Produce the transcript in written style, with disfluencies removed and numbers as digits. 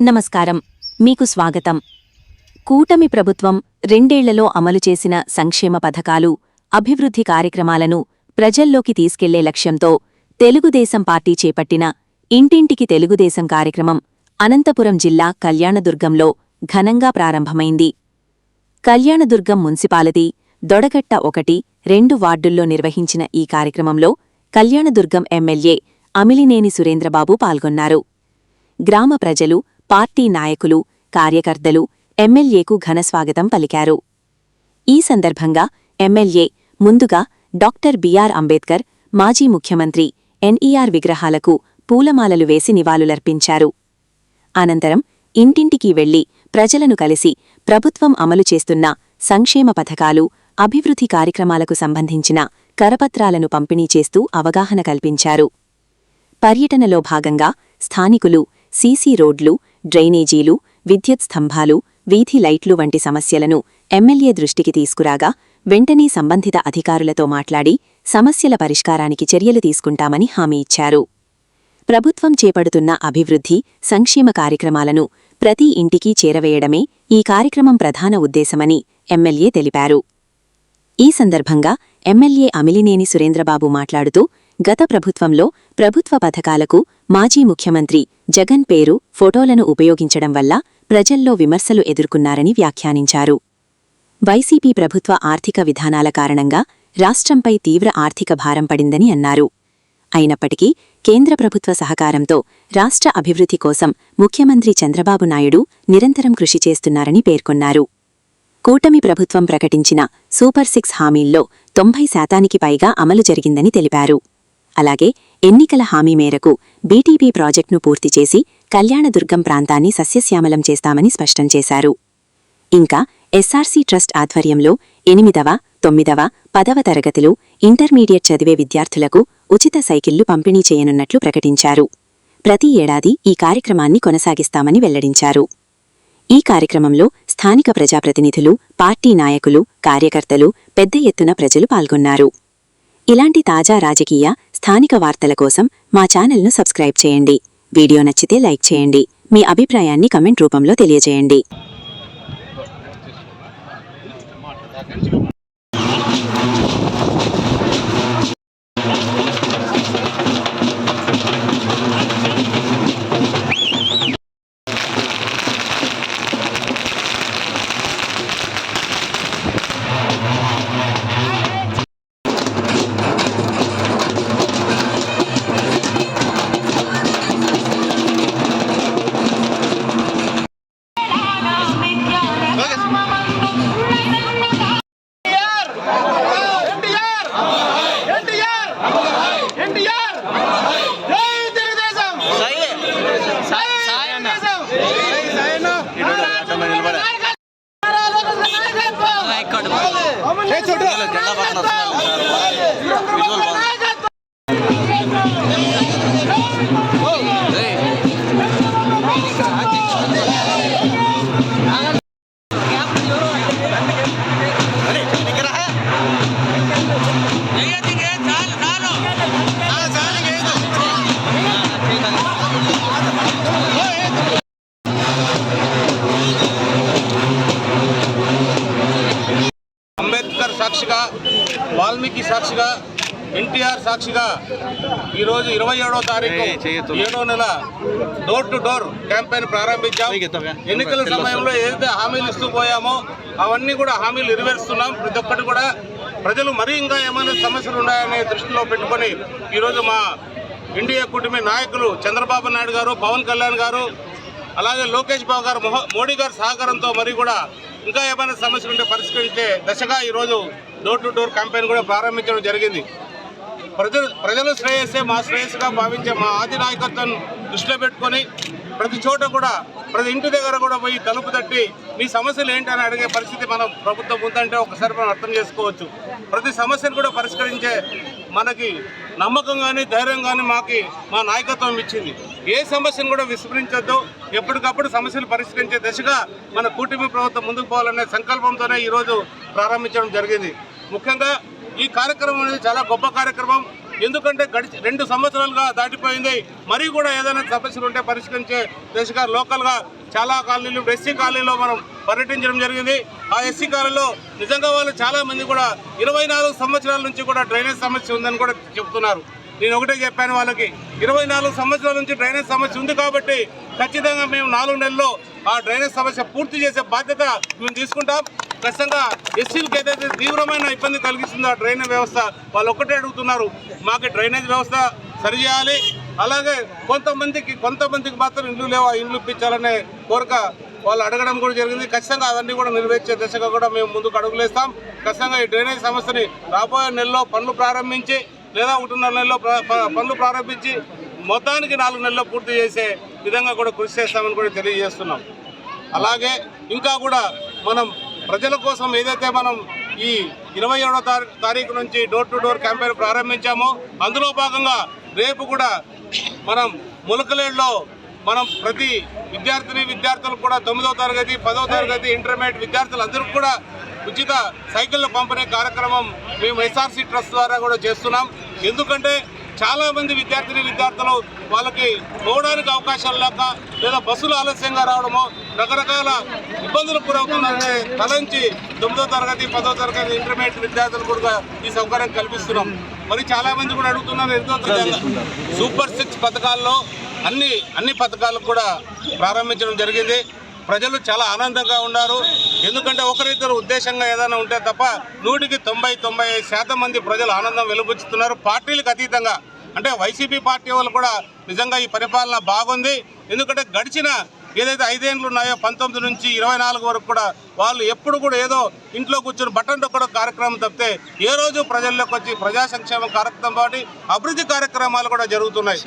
నమస్కారం. మీకు స్వాగతం. కూటమి ప్రభుత్వం 2 ఏళ్లలో అమలు చేసిన సంక్షేమ పథకాలు, అభివృద్ధి కార్యక్రమాలను ప్రజల్లోకి తీసుకెళ్లే లక్ష్యంతో తెలుగుదేశం పార్టీ చేపట్టిన ఇంటింటికి తెలుగుదేశం కార్యక్రమం అనంతపురం జిల్లా కళ్యాణదుర్గంలో ఘనంగా ప్రారంభమైంది. కళ్యాణదుర్గం మున్సిపాలిటీ దొడగట్ట 1, 2 వార్డుల్లో నిర్వహించిన ఈ కార్యక్రమంలో కళ్యాణదుర్గం ఎమ్మెల్యే అమిలినేని సురేంద్రబాబు పాల్గొన్నారు. గ్రామ ప్రజలు, పార్టీ నాయకులు, కార్యకర్తలు ఎమ్మెల్యేకు ఘనస్వాగతం పలికారు. ఈ సందర్భంగా ఎమ్మెల్యే ముందుగా డాక్టర్ బిఆర్ అంబేద్కర్, మాజీ ముఖ్యమంత్రి ఎన్ఈఆర్ విగ్రహాలకు పూలమాలలు వేసి నివాళులర్పించారు. అనంతరం ఇంటింటికి వెళ్లి ప్రజలను కలిసి ప్రభుత్వం అమలు చేస్తున్న సంక్షేమ పథకాలు, అభివృద్ధి కార్యక్రమాలకు సంబంధించిన కరపత్రాలను పంపిణీ చేస్తూ అవగాహన కల్పించారు. పర్యటనలో భాగంగా స్థానికులు సీసీ రోడ్లు, డ్రైనేజీలు, విద్యుత్ స్తంభాలు, వీధి లైట్లు వంటి సమస్యలను ఎమ్మెల్యే దృష్టికి తీసుకురాగా వెంటనే సంబంధిత అధికారులతో మాట్లాడి సమస్యల పరిష్కారానికి చర్యలు తీసుకుంటామని హామీ ఇచ్చారు. ప్రభుత్వం చేపడుతున్న అభివృద్ధి, సంక్షేమ కార్యక్రమాలను ప్రతి ఇంటికి చేరవేయడమే ఈ కార్యక్రమం ప్రధాన ఉద్దేశమని ఎమ్మెల్యే తెలిపారు. ఈ సందర్భంగా ఎమ్మెల్యే అమిలినేని సురేంద్రబాబు మాట్లాడుతూ గత ప్రభుత్వంలో ప్రభుత్వ పథకాలకు మాజీ ముఖ్యమంత్రి జగన్ పేరు, ఫోటోలను ఉపయోగించడం వల్ల ప్రజల్లో విమర్శలు ఎదుర్కొన్నారని వ్యాఖ్యానించారు. వైసీపీ ప్రభుత్వ ఆర్థిక విధానాల కారణంగా రాష్ట్రంపై తీవ్ర ఆర్థిక భారం పడిందని అన్నారు. అయినప్పటికీ కేంద్ర ప్రభుత్వ సహకారంతో రాష్ట్ర అభివృద్ధి కోసం ముఖ్యమంత్రి చంద్రబాబు నాయుడు నిరంతరం కృషి చేస్తున్నారని పేర్కొన్నారు. కూటమి ప్రభుత్వం ప్రకటించిన సూపర్ 6 హామీల్లో 90% పైగా అమలు జరిగిందని తెలిపారు. అలాగే ఎన్నికల హామీ మేరకు బీటీపీ ప్రాజెక్టును పూర్తి చేసి కళ్యాణదుర్గం ప్రాంతాన్ని సస్యశ్యామలం చేస్తామని స్పష్టం చేశారు. ఇంకా ఎస్ఆర్సీ ట్రస్ట్ ఆధ్వర్యంలో 8వ, 9వ, 10వ తరగతులు, ఇంటర్మీడియట్ చదివే విద్యార్థులకు ఉచిత సైకిళ్లు పంపిణీ చేయనున్నట్లు ప్రకటించారు. ప్రతి ఏడాది ఈ కార్యక్రమాన్ని కొనసాగిస్తామని వెల్లడించారు. ఈ కార్యక్రమంలో స్థానిక ప్రజాప్రతినిధులు, పార్టీ నాయకులు, కార్యకర్తలు పెద్ద ఎత్తున ప్రజలు పాల్గొన్నారు. ఇలాంటి తాజా రాజకీయ, స్థానిక వార్తల కోసం మా ఛానల్ను సబ్స్క్రైబ్ చేయండి. వీడియో నచ్చితే లైక్ చేయండి. మీ అభిప్రాయాన్ని కమెంట్ రూపంలో తెలియజేయండి. అంబేద్కర్ సాక్షిగా, వాల్మీకి సాక్షిగా, ఎన్టీఆర్ సాక్షిగా ఈరోజు 27వ తారీఖు 7వ నెల డోర్ టు డోర్ క్యాంపెయిన్ ప్రారంభించాం. ఎన్నికల సమయంలో ఏదైతే హామీలు ఇస్తూ పోయామో అవన్నీ కూడా హామీలు నెరవేరుస్తున్నాం. ప్రతి ఒక్కటి కూడా ప్రజలు మరీ ఇంకా ఏమైనా సమస్యలు ఉన్నాయనే దృష్టిలో పెట్టుకొని ఈరోజు మా ఎన్డీఏ కూటమి నాయకులు చంద్రబాబు నాయుడు గారు, పవన్ కళ్యాణ్ గారు, అలాగే లోకేష్ బాబు గారు, మోడీ గారి సహకారంతో మరి కూడా ఇంకా ఏమైనా సమస్యలు ఉంటే పరిష్కరించే దశగా ఈరోజు డోర్ టు డోర్ క్యాంపెయిన్ కూడా ప్రారంభించడం జరిగింది. ప్రజల శ్రేయస్సే మా శ్రేయస్సుగా భావించే మా ఆది నాయకత్వం దృష్టిలో పెట్టుకొని ప్రతి చోట కూడా, ప్రతి ఇంటి దగ్గర కూడా పోయి తలుపు తట్టి మీ సమస్యలు ఏంటని అడిగే పరిస్థితి మనం ప్రభుత్వం ఉందంటే ఒకసారి మనం అర్థం చేసుకోవచ్చు. ప్రతి సమస్యను కూడా పరిష్కరించే మనకి నమ్మకం కానీ, ధైర్యం కానీ మా నాయకత్వం ఇచ్చింది. ఏ సమస్యను కూడా విస్మరించొద్దు, ఎప్పటికప్పుడు సమస్యలు పరిష్కరించే దశగా మన కూటమి ప్రభుత్వం ముందుకు పోవాలనే సంకల్పంతోనే ఈరోజు ప్రారంభించడం జరిగింది. ముఖ్యంగా ఈ కార్యక్రమం అనేది చాలా గొప్ప కార్యక్రమం. ఎందుకంటే గడిచి 2 సంవత్సరాలుగా దాటిపోయింది. మరీ కూడా ఏదైనా సమస్యలు ఉంటే పరిష్కరించే దిశగా లోకల్గా చాలా కాలనీలు ఎస్సీ కాలనీలో మనం పర్యటించడం జరిగింది. ఆ ఎస్సీ కాలనీలో నిజంగా వాళ్ళు చాలా మంది కూడా 24 సంవత్సరాల నుంచి కూడా డ్రైనేజ్ సమస్య ఉందని కూడా చెప్తున్నారు. నేను ఒకటే చెప్పాను వాళ్ళకి, 24 సంవత్సరాల నుంచి డ్రైనేజ్ సమస్య ఉంది కాబట్టి ఖచ్చితంగా మేము 4 నెలల్లో ఆ డ్రైనేజ్ సమస్య పూర్తి చేసే బాధ్యత మేము తీసుకుంటాం. ఖచ్చితంగా ఎస్సీలకు ఏదైతే తీవ్రమైన ఇబ్బంది కలిగిస్తుందో ఆ డ్రైనేజ్ వ్యవస్థ వాళ్ళు ఒక్కటే అడుగుతున్నారు, మాకు డ్రైనేజ్ వ్యవస్థ సరిచేయాలి. అలాగే కొంతమందికి మాత్రం ఇండ్లు లేవు, ఆ ఇండ్లు ఇప్పించాలనే కోరిక వాళ్ళు అడగడం కూడా జరిగింది. ఖచ్చితంగా అవన్నీ కూడా నెరవేర్చే దిశగా కూడా మేము ముందుకు అడుగులేస్తాం. ఖచ్చితంగా ఈ డ్రైనేజ్ సమస్యని రాబోయే నెలలో పనులు ప్రారంభించి లేదా 1.5 నెలలో పనులు ప్రారంభించి మొత్తానికి 4 నెలల్లో పూర్తి చేసే విధంగా కూడా కృషి చేస్తామని కూడా తెలియజేస్తున్నాం. అలాగే ఇంకా కూడా మనం ప్రజల కోసం ఏదైతే మనం ఈ 27వ తారీఖు నుంచి డోర్ టు డోర్ క్యాంపెయిన్ ప్రారంభించామో అందులో భాగంగా రేపు కూడా మనం ములకలేడులో మనం ప్రతి విద్యార్థులకు కూడా 9వ తరగతి 10వ తరగతి ఇంటర్మీడియట్ విద్యార్థులందరికీ కూడా ఉచిత సైకిళ్ళ పంపిణీ కార్యక్రమం మేము ఎస్ఆర్సీ ట్రస్ట్ ద్వారా కూడా చేస్తున్నాం. ఎందుకంటే చాలామంది విద్యార్థులు వాళ్ళకి పోవడానికి అవకాశాలు లేక లేదా బస్సులు ఆలస్యంగా రావడమో రకరకాల ఇబ్బందులకు గురవుతున్నారనే తలంచి 9వ తరగతి 10వ తరగతి ఇంటర్మీడియట్ విద్యార్థులు కూడా ఈ సౌకర్యం కల్పిస్తున్నాం. మరి చాలామంది కూడా అడుగుతున్నారు, ఎంతో సూపర్ 6 పథకాల్లో అన్ని పథకాలకు కూడా ప్రారంభించడం జరిగింది. ప్రజలు చాలా ఆనందంగా ఉన్నారు. ఎందుకంటే ఒకరిద్దరు ఉద్దేశంగా ఏదైనా ఉంటే తప్ప 100కి 90-95% మంది ప్రజలు ఆనందం వెలుబుచ్చుతున్నారు. పార్టీలకు అతీతంగా అంటే వైసీపీ పార్టీ వాళ్ళు కూడా నిజంగా ఈ పరిపాలన బాగుంది. ఎందుకంటే గడిచిన ఏదైతే 5 ఏళ్ళు ఉన్నాయో 19 నుంచి 24 వరకు కూడా వాళ్ళు ఎప్పుడు కూడా ఏదో ఇంట్లో కూర్చొని బటన్ నొక్కడం కార్యక్రమం తప్పితే ఏ రోజు ప్రజల్లోకి వచ్చి ప్రజా సంక్షేమ కార్యక్రమం పాటు అభివృద్ధి కార్యక్రమాలు కూడా జరుగుతున్నాయి.